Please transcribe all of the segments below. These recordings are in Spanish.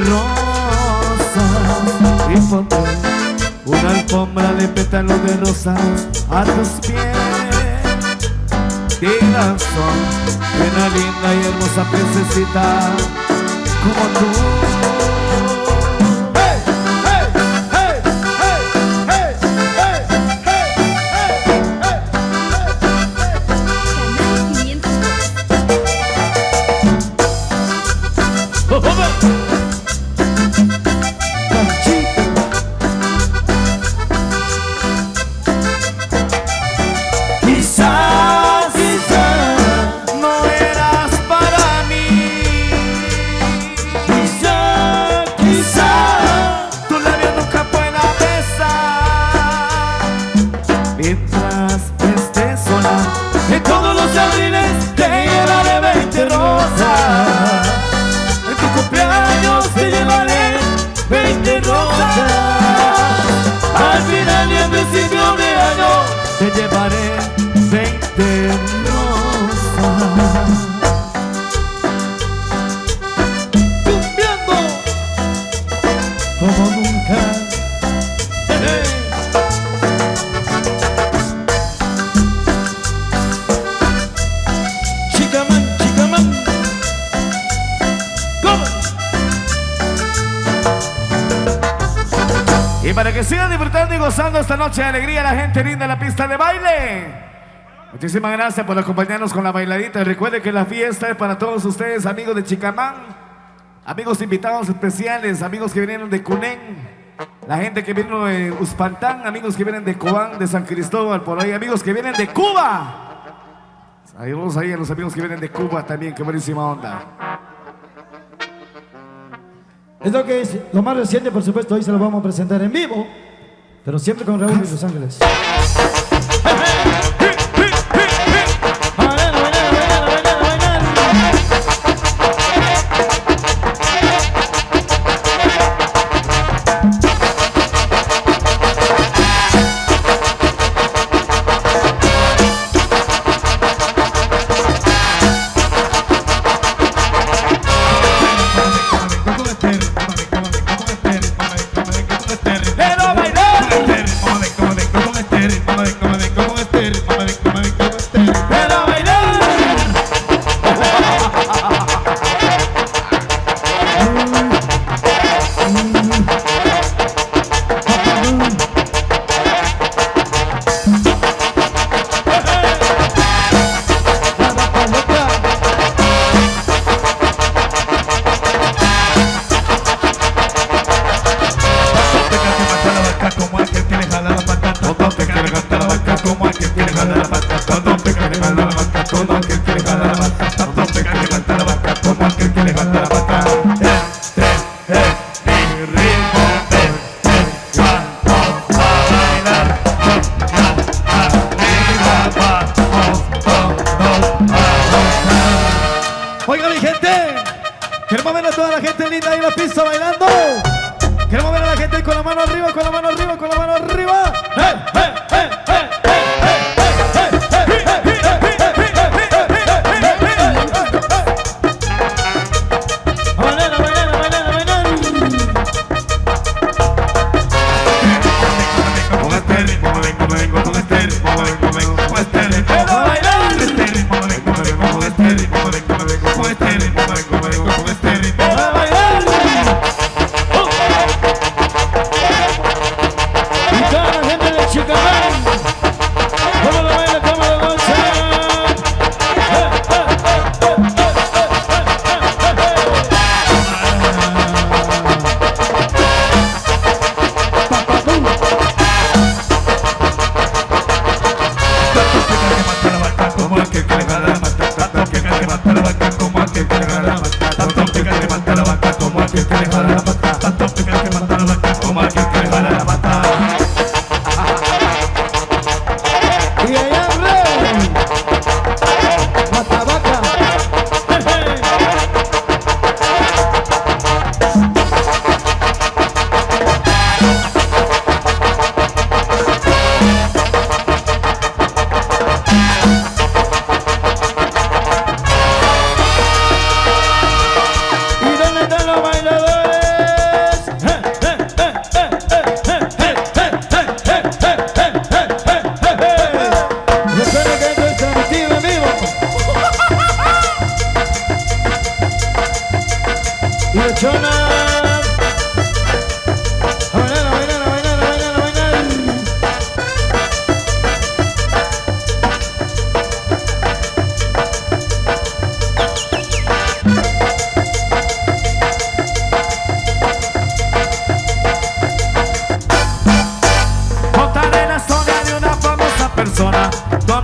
rosas y pondré una alfombra de pétalos de rosas a tus pies. Corazón, una linda y hermosa princesita como tú. Hey, hey, hey, hey, hey, hey, hey, hey, hey, hey. Mientras estés sola, en todos los jardines te llevaré 20 rosas. En tu cumpleaños te llevaré 20 rosas. Al final y al principio de año te llevaré 20 rosas. Cumbiando como nunca. Y para que sigan disfrutando y gozando esta noche de alegría la gente linda en la pista de baile. Muchísimas gracias por acompañarnos con la bailadita. Recuerden que la fiesta es para todos ustedes, amigos de Chicamán, amigos invitados especiales, amigos que vinieron de Cunén, la gente que vino de Uspantán, amigos que vienen de Cobán, de San Cristóbal, por ahí, amigos que vienen de Cuba. Saludos ahí a los amigos que vienen de Cuba también, qué buenísima onda. Es lo que es lo más reciente, por supuesto, hoy se lo vamos a presentar en vivo, pero siempre con Raúl y Los Ángeles. Oiga mi gente, queremos ver a toda la gente linda ahí en la pista bailando. Queremos ver a la gente con la mano arriba, con la mano arriba, con la mano arriba. ¡Hey, hey, hey, hey, hey,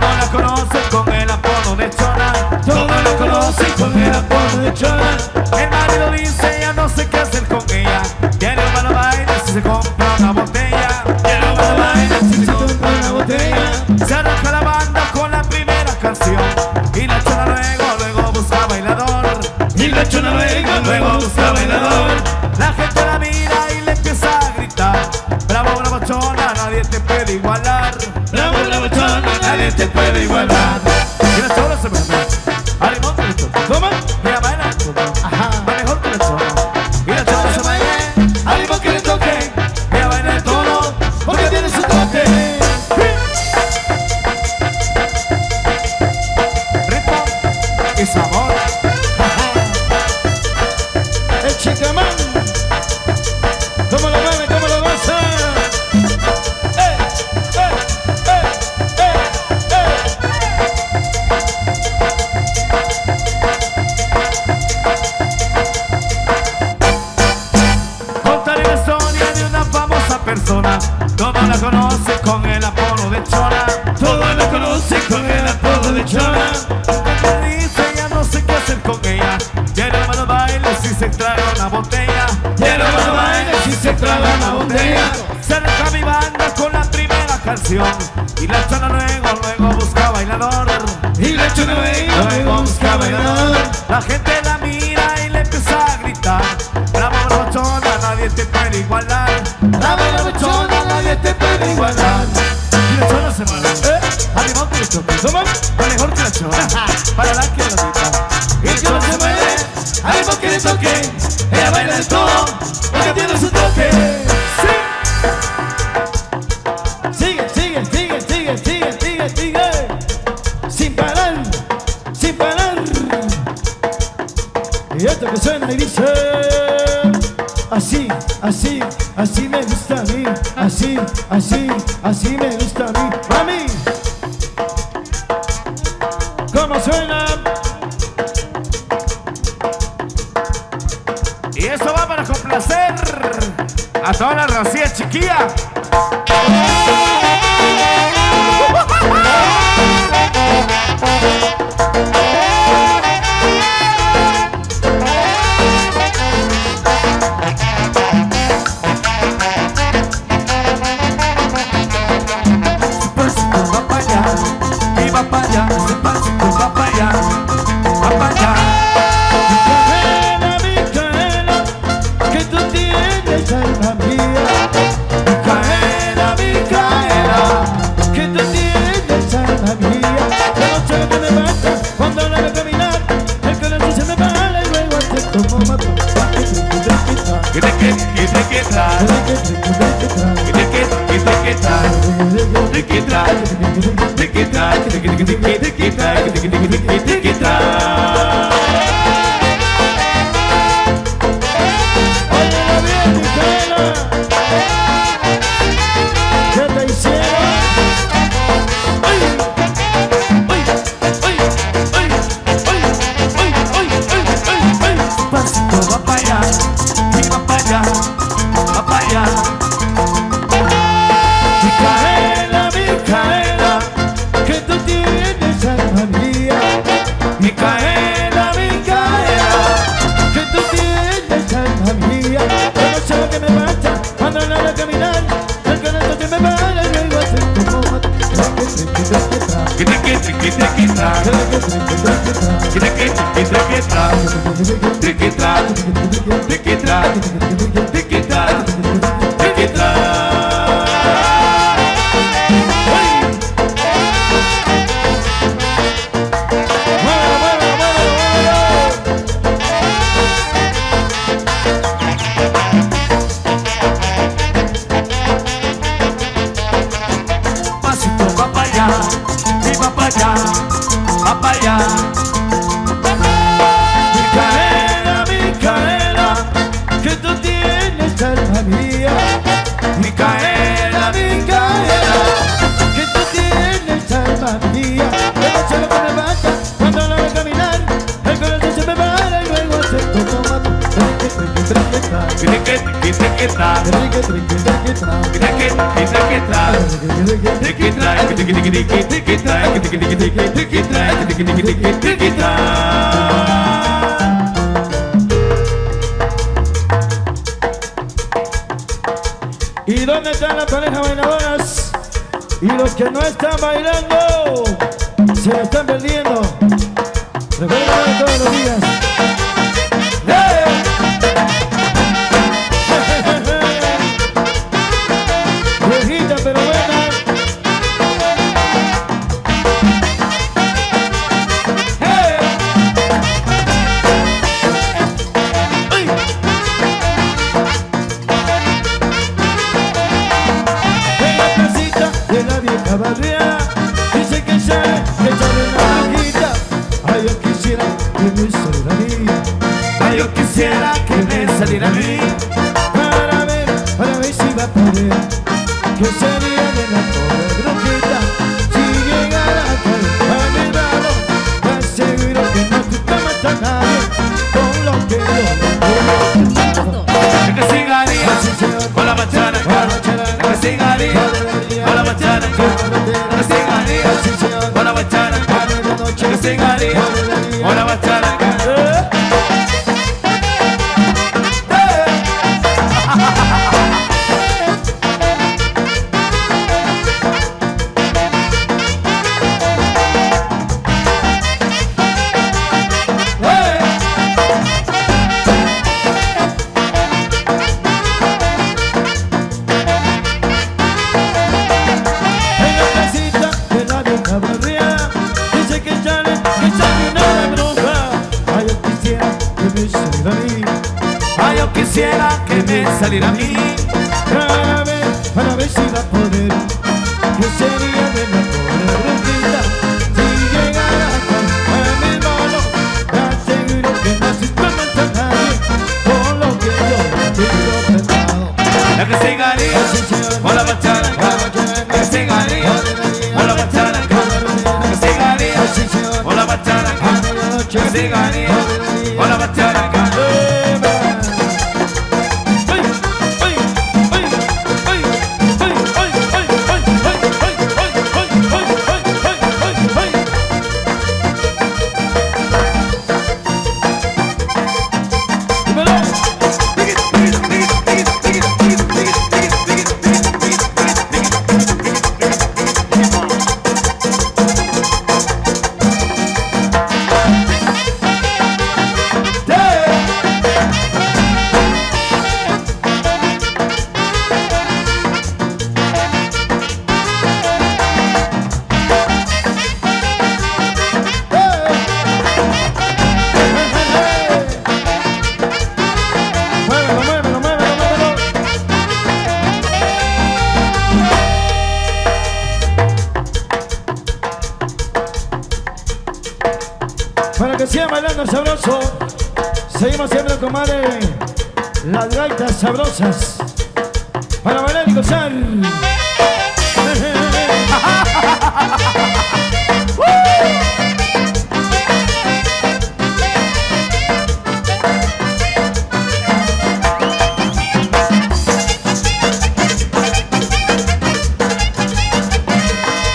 Todos la conocen con el apodo de Chona. Todos la conocen con el apodo de Chona. El marido dice ya no sé qué hacer con ella. Quiere un malo baile si se compra una botella. Quiero para bailar si se compra una botella. Se arranca la banda con la primera canción. Y la Chona luego busca bailador. Y la Chona luego busca bailador. La gente la mira y le empieza a gritar. Bravo, bravo Chona, nadie te puede igualar. Bravo, bravo Chona, nadie te puede igualar. Y la Chona se mueve al limón que le toca. ¿Cómo? Ella baila la Chona, Ajá. va mejor que la Chona. Y la Chona se mueve Al ritmo que le toque, ella baila el tono. porque tiene su toque. Ritmo y sabor. El chicamán, ¿cómo lo mueve, cómo lo goza? ¡Eh, eh, eh, eh, Contaré la historia de una famosa persona. Todos la conocen con el apodo de Chona. Todos la conocen con el apodo de Chona. Me dice ya no sé qué hacer con ella. Quiero más baile si se traga una botella. Quiero para bailar si se traga una botella. Se arranca mi banda con la primera canción. Y la Chona luego busca bailador. Y la Chona luego busca bailador. La gente la mira y le empieza a gritar. Bravo, bravo Chona, nadie te puede igualar. Bravo, bravo Chona, nadie te puede igualar. Y la Chona se mueve al limón que le toca. ¿Cómo? Va mejor que la Chona, para la que la grita. Y la Chona se mueve al ritmo que le toque. Ella baila el todo, porque tiene su toque. Sigue, sigue, sigue, sigue, sigue, sigue, sigue. Sin parar, sin parar. Y esto que suena y dice: así, así, así me gusta a mí. Así, así, así me gusta a mí. Mami, ¿cómo suena? Y eso va para complacer a toda la racía chiquilla. Pasito va para allá y va para allá. Pasito va para allá, va para allá. Micaela, Micaela, que tú tienes alma mía. Micaela, Micaela, que tú tienes alma mía. Yo no sé lo que me pasa cuando hablo de caminar. El corazón se me para y luego hace como mato. Óyela bien, Micaela, ¿qué te hicieron? ¡Ay! ¡Ay! ¡Ay! ¡Ay! ¡Ay! ¡Ay! ¡Ay! ¡Ay! Pasito va para allá y va para allá, va para allá. Micaela, Micaela, que tú tienes alma mía. Micaela, Micaela, que tú tienes alma mía. Yo no sé lo que me pasa cuando hablo de caminar. El corazón se me para y luego hace como Pasito va para allá y va para allá, va para allá. Micaela, Micaela, que tú tienes alma mía. Micaela, Tiki track, tiki tiki tiki, tiki track, tiki tiki tiki, tiki track, tiki tiki tiki, tiki track. ¿Y dónde están las parejas bailadoras? Y los que no están bailando se lo están perdiendo. Recuerden todos los días. ¡Hey! Viejita pero buena. ¡Hey! ¡Ay! En la placita de la vieja barriada dice que sale una blanquita. Ay, yo quisiera que me saliera a mí. Ay, yo quisiera que me saliera a mí. Para ver si va a poder. Que sería de la pobre brujita si llegara a caer a mi lado. Te aseguro que no te mata nadie con lo que yo ¿De qué sigaría? Con la machana. ¿De qué sigaría? Con la machana. ¿De qué sigaría? Con la machana. ¿De qué sigaría? Con la machana. Quisiera que me saliera a mí. Para ver si va a poder. Que sería de la pobre brujita si llegara a mi mano. Te aseguro que no se mata nadie con lo que yo tengo pensado. La que sigaría con la machana. La que sigaría con la machana. La que sigaría con la machana. La que sigaría con la machana. Para que sigan bailando sabroso, seguimos siempre con madre las gaitas sabrosas para bailar y gozar.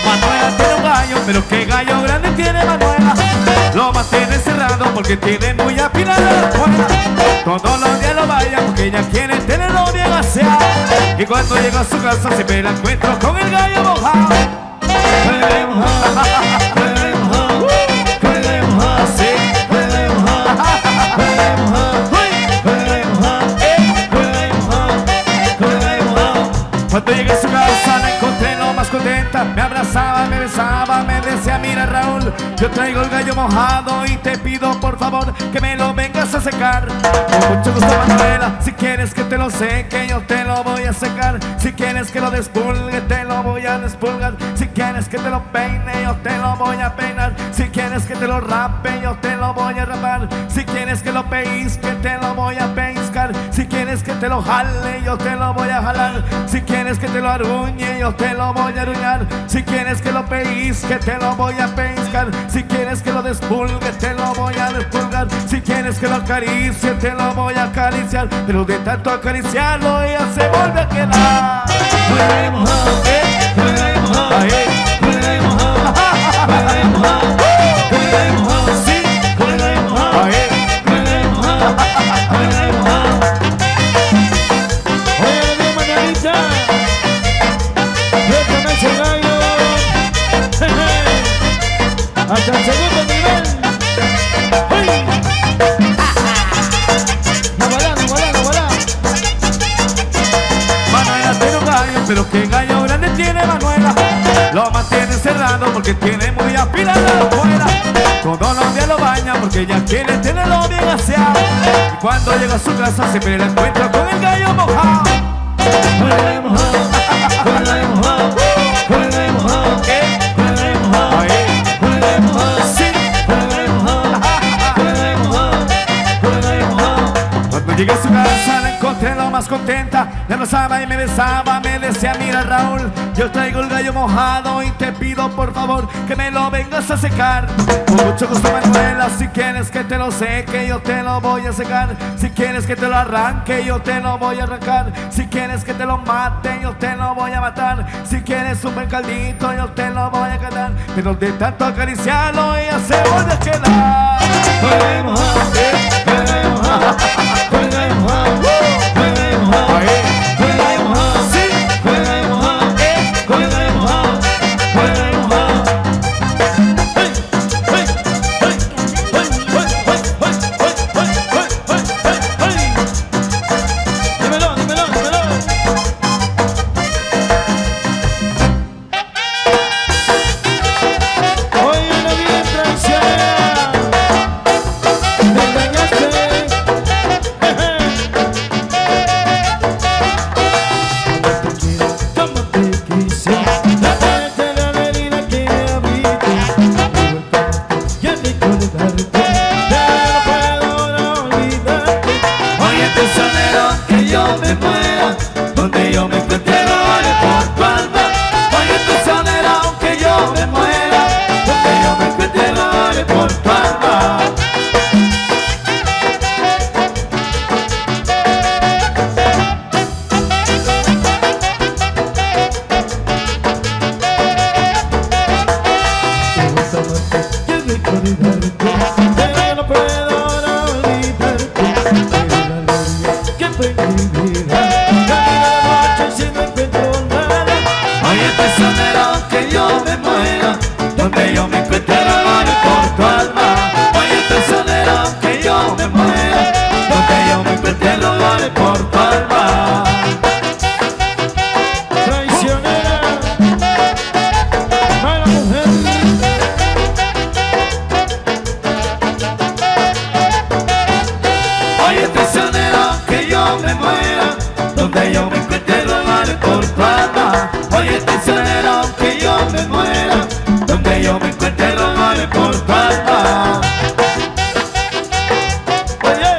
Manuela tiene un gallo, pero qué gallo grande tiene Manuela. Lo mantiene cerrado porque tiene muy apilada la cola. Todos los días lo vaya porque ella quiere tener novia gaseada. Y cuando llega a su casa siempre la encuentro con el gallo mojado. Cuando llegué a su casa la encontré lo más contenta. Me abrazaba, me besaba, me decía: mira Raúl, yo traigo el gallo mojado y te pido por favor que me lo vengas a secar. Con mucho gusto Manuela, si quieres que te lo seque yo te lo voy a secar. Si quieres que lo despulgue te lo voy a despulgar. Si quieres que te lo peine yo te lo voy a peinar. Si quieres que te lo rape yo te lo voy a rapar. Si quieres que lo peisque te lo voy a peiscar. Si quieres que te lo jale yo te lo voy a jalar. Si quieres que te lo aruñe yo te lo voy a aruñar. Si quieres que lo peisque te lo voy a peiscar. Si quieres que lo despulgue te lo voy a despulgar. Si quieres que lo acaricie te lo voy a acariciar. Pero de tanto acariciarlo ella se vuelve a quedar. con el gallo mojado, Ahí. con el gallo mojado, con el gallo mojado, con el gallo mojado, Sí. con el gallo mojado, Ahí. con el gallo mojado, con el gallo mojado. Oye, mi manadita, préstame ese gallo. Hasta el segundo nivel. ¡Uy! No volá, no volá, no volá. Manuela tiene un gallo, pero qué gallo grande tiene Manuela. Lo mantiene cerrado porque tiene muy afilada la escuela. Todos los días lo baña porque ella quiere tenerlo bien aseado. Y cuando llega a su casa siempre la encuentra con el gallo mojado. Con el gallo mojado, con el gallo mojado, con el gallo mojado, con el gallo mojado, Ahí. con el gallo mojado, Sí. con el gallo mojado, con el gallo mojado, con el gallo mojado. Cuando llegué a su casa la encontré lo más contenta. Me abrazaba y me besaba, me decía: mira Raúl, yo traigo el gallo mojado y te pido por favor que me lo vengas a secar. Con mucho gusto Manuela, si quieres que te lo seque yo te lo voy a secar. Si quieres que te lo arranque yo te lo voy a arrancar. Si quieres que te lo mate yo te lo voy a matar. Si quieres un buen caldito yo te lo voy a ganar. Pero de tanto acariciarlo ella se vuelve a quedar. Con el gallo mojado, con el gallo mojado, con el gallo mojado, con el gallo mojado, Ahí. con el gallo mojado, Sí. con el gallo mojado, con el gallo mojado, con el gallo mojado. ¡Hey! ¡Hey! ¡Hey! ¡Hey! Dímelo, dímelo, dímelo. Hoy una vida traicionera. Me engañaste. Como te quise, tratarte la herida que me abriste. Ya recordarte, pero no puedo olvidarte. Oye, prisionero, que yo me muera, donde yo me encuentre lo haré por tu alma. Oye, prisionero, que yo me muera, donde yo me encuentre lo haré por tu alma. Quiero recordarte, pero no puedo olvidarte. La alegría que fue mi vida, camino la noche si no encuentro nada. Oye, prisionero, que yo me muera, donde yo me encuentre lo haré por tu alma. Oye, prisionero, que yo me muera, donde yo me encuentre lo haré por tu alma. Traicionera, mala mujer. Oye, prisionero, que yo me muera, donde yo me encuentre lo haré por tu alma. Oye, prisionero, que yo me muera, donde yo me encuentre lo haré por tu alma. Oye,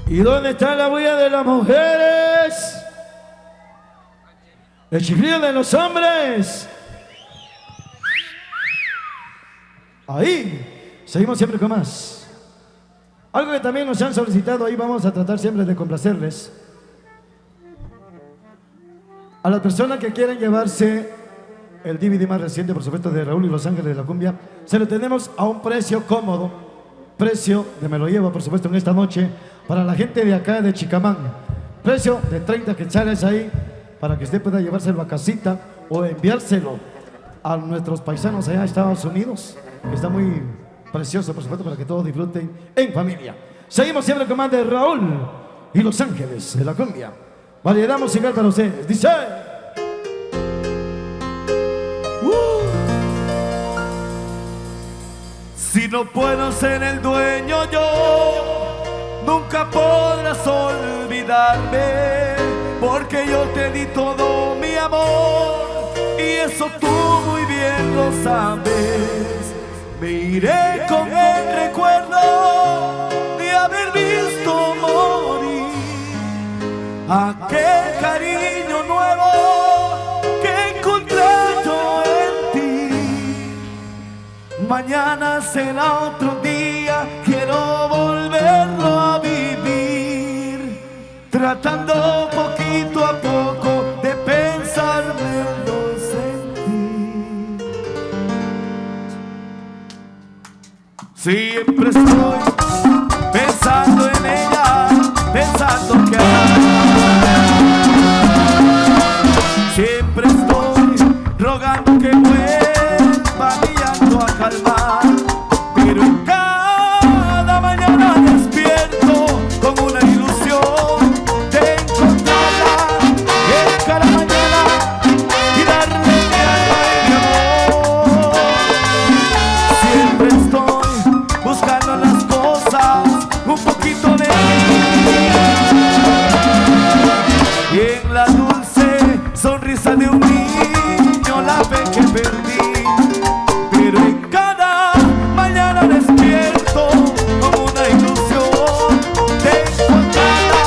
¿y dónde está la bulla de las mujeres? El chiflido de los hombres. Ahí, seguimos siempre con más. Algo que también nos han solicitado, ahí vamos a tratar siempre de complacerles. A las personas que quieren llevarse el DVD más reciente, por supuesto, de Raúl y Los Ángeles de la Cumbia, se lo tenemos a un precio cómodo. Precio de me lo llevo, por supuesto, en esta noche, para la gente de acá de Chicamán. Precio de 30 quetzales ahí, para que usted pueda llevárselo a casita o enviárselo a nuestros paisanos allá a Estados Unidos, que está muy precioso, por supuesto, para que todos disfruten en familia. Seguimos siempre con más de Raúl y Los Ángeles de la Cumbia. Variedad musical para ustedes. Dice... Si no puedo ser el dueño yo, nunca podrás olvidarme, porque yo te di todo mi amor y eso tú muy bien lo sabes. Me iré con el recuerdo de haber visto morir aquel cariño nuevo que encontré yo en ti. mañana será otro día, quiero volverlo a vivir, tratando poquito a poco de pensar menos en ti. Siempre estoy pensando en ella, pensando que siempre estoy rogando que vuelva mi llanto a calmar, pero en cada mañana despierto con una ilusión de encontrarla en cada mañana y darle mi alma y mi amor. Siempre estoy buscando las cosas un poquito de y en la dulce sonrisa de un niño la fe que perdí, pero en cada mañana despierto como una ilusión de encontrarla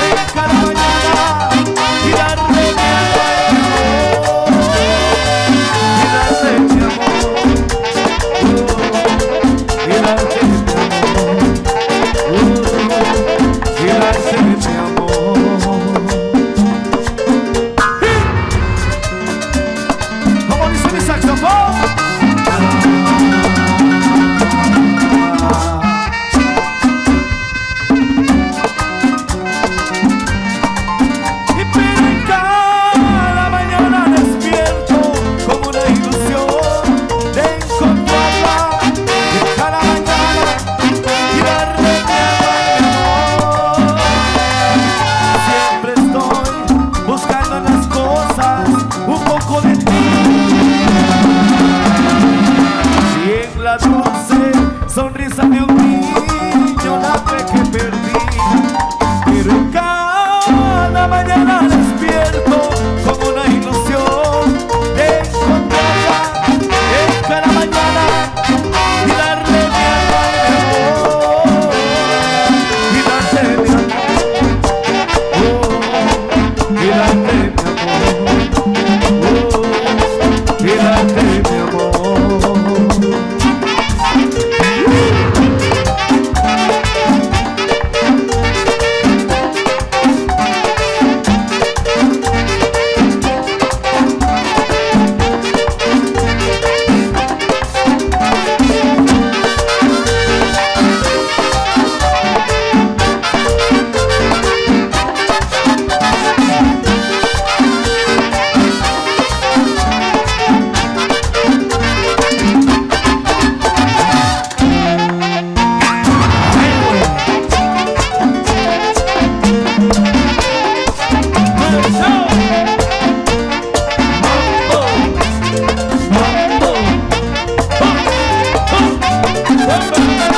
en cada mañana y darle mi alma y darle mi amor, y darte mi amor, y darte mi amor. La dulce sonrisa de un niño la fe que perdí, pero en cada mañana despierto como una ilusión de encontrarla en cada mañana y darle mi alma y mi amor, y darle mi amor, y darle mi amor, y darle mi amor. Mambo.